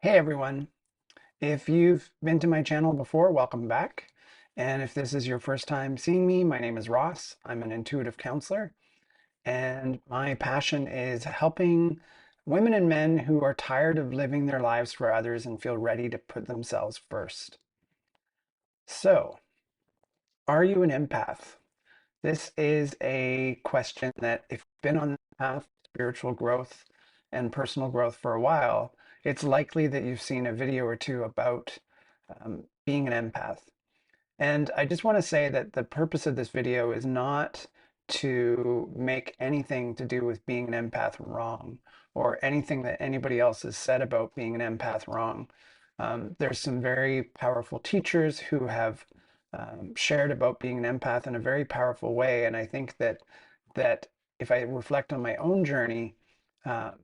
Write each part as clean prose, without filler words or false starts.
Hey everyone. If you've been to my channel before, welcome back. And if this is your first time seeing me, my name is Ross. I'm an intuitive counselor, and my passion is helping women and men who are tired of living their lives for others and feel ready to put themselves first. So, are you an empath? This is a question that if you've been on the path of spiritual growth and personal growth for a while, it's likely that you've seen a video or two about being an empath. And I just want to say that the purpose of this video is not to make anything to do with being an empath wrong or anything that anybody else has said about being an empath wrong. There's some very powerful teachers who have shared about being an empath in a very powerful way, and I think that if I reflect on my own journey,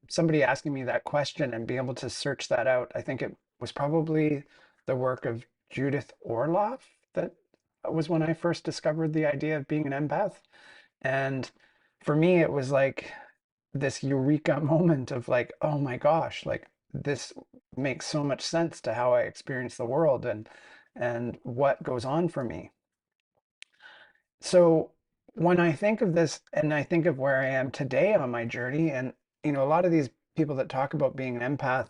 somebody asking me that question and being able to search that out, I think it was probably the work of Judith Orloff that was when I first discovered the idea of being an empath. And for me, it was like this eureka moment of like, oh my gosh, like this makes so much sense to how I experience the world and what goes on for me. So when I think of this and I think of where I am today on my journey, and a lot of these people that talk about being an empath,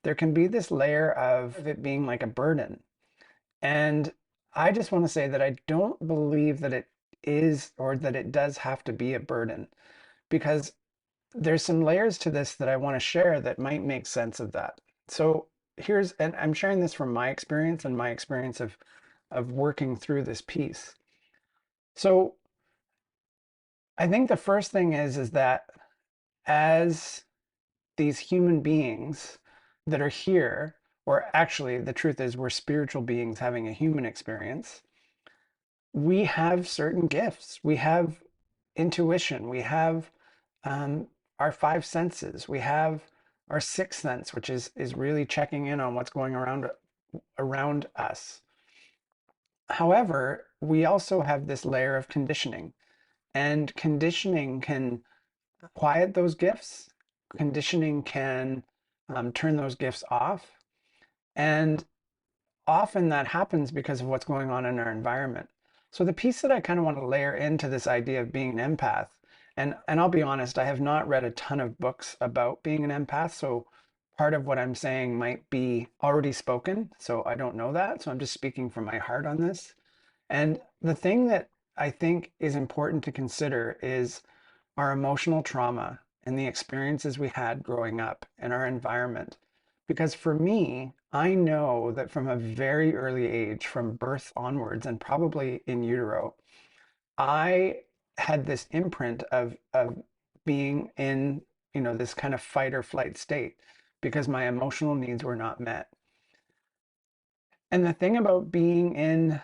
there can be this layer of it being like a burden. And I just want to say that I don't believe that it is or that it does have to be a burden because there's some layers to this that I want to share that might make sense of that. So and I'm sharing this from my experience and my experience of working through this piece. So I think the first thing is that as these human beings that are here, or actually the truth is we're spiritual beings having a human experience, we have certain gifts. We have intuition. We have our five senses. We have our sixth sense, which is really checking in on what's going around us. However, we also have this layer of conditioning, and conditioning can quiet those gifts. Conditioning can turn those gifts off, and often that happens because of what's going on in our environment. So the piece that I kind of want to layer into this idea of being an empath, and I'll be honest, I have not read a ton of books about being an empath, so part of what I'm saying might be already spoken, so I don't know that. So I'm just speaking from my heart on this. And the thing that I think is important to consider is our emotional trauma and the experiences we had growing up and our environment. Because for me, I know that from a very early age, from birth onwards, and probably in utero, I had this imprint of being in, this kind of fight or flight state because my emotional needs were not met. And the thing about being in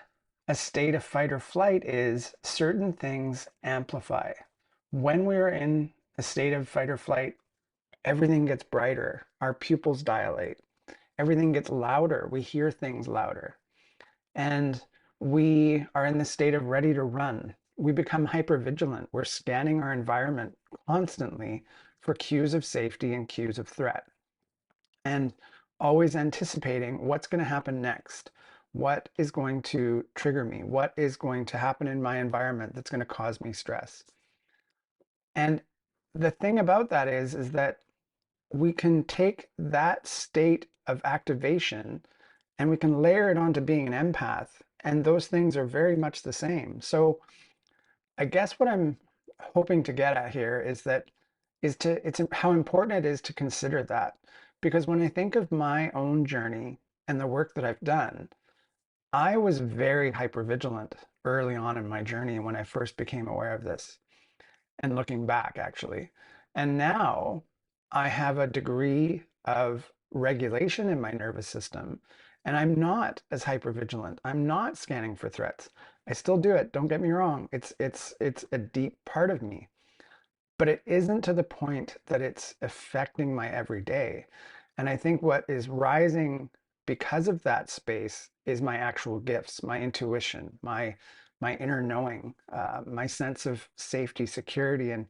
a state of fight or flight is certain things amplify. When we're in a state of fight or flight, everything gets brighter. Our pupils dilate. Everything gets louder. We hear things louder. And we are in the state of ready to run. We become hyper vigilant. We're scanning our environment constantly for cues of safety and cues of threat. And always anticipating what's going to happen next. What is going to trigger me? What is going to happen in my environment that's going to cause me stress? And the thing about that is that we can take that state of activation and we can layer it onto being an empath, and those things are very much the same. So I guess what I'm hoping to get at here is that it's how important it is to consider that. Because when I think of my own journey and the work that I've done, I was very hypervigilant early on in my journey when I first became aware of this and looking back actually. And now I have a degree of regulation in my nervous system and I'm not as hypervigilant. I'm not scanning for threats. I still do it. Don't get me wrong. It's a deep part of me, but it isn't to the point that it's affecting my everyday. And I think what is rising because of that space is my actual gifts, my intuition, my inner knowing, my sense of safety, security, and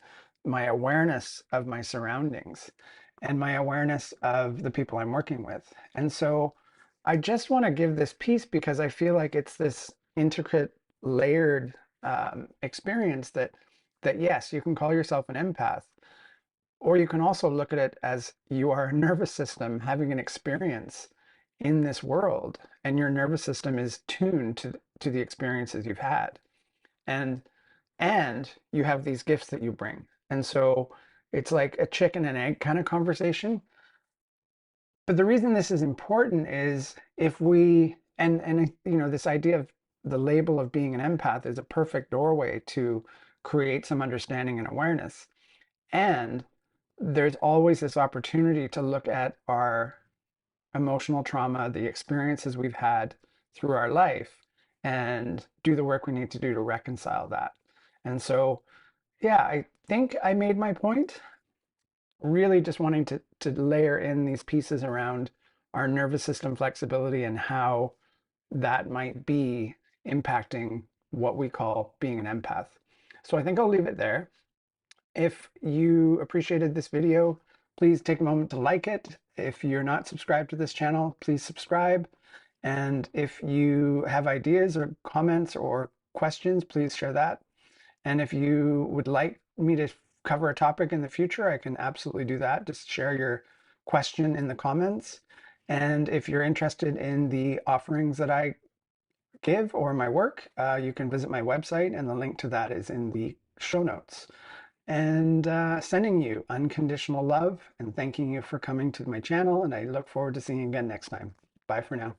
my awareness of my surroundings. and my awareness of the people I'm working with. And so I just want to give this piece because I feel like it's this intricate, layered experience that yes, you can call yourself an empath, or you can also look at it as you are a nervous system having an experience in this world, and your nervous system is tuned to the experiences you've had. And and you have these gifts that you bring. And so it's like a chicken and egg kind of conversation. But the reason this is important is if we and you know, this idea of the label of being an empath is a perfect doorway to create some understanding and awareness. And there's always this opportunity to look at our emotional trauma, the experiences we've had through our life, and do the work we need to do to reconcile that. And so, yeah, I think I made my point. Really just wanting to layer in these pieces around our nervous system flexibility and how that might be impacting what we call being an empath. So I think I'll leave it there. If you appreciated this video, please take a moment to like it. If you're not subscribed to this channel, please subscribe. And if you have ideas or comments or questions, please share that. And if you would like me to cover a topic in the future, I can absolutely do that. Just share your question in the comments. And if you're interested in the offerings that I give or my work, you can visit my website, and the link to that is in the show notes. And sending you unconditional love and thanking you for coming to my channel. And I look forward to seeing you again next time. Bye for now.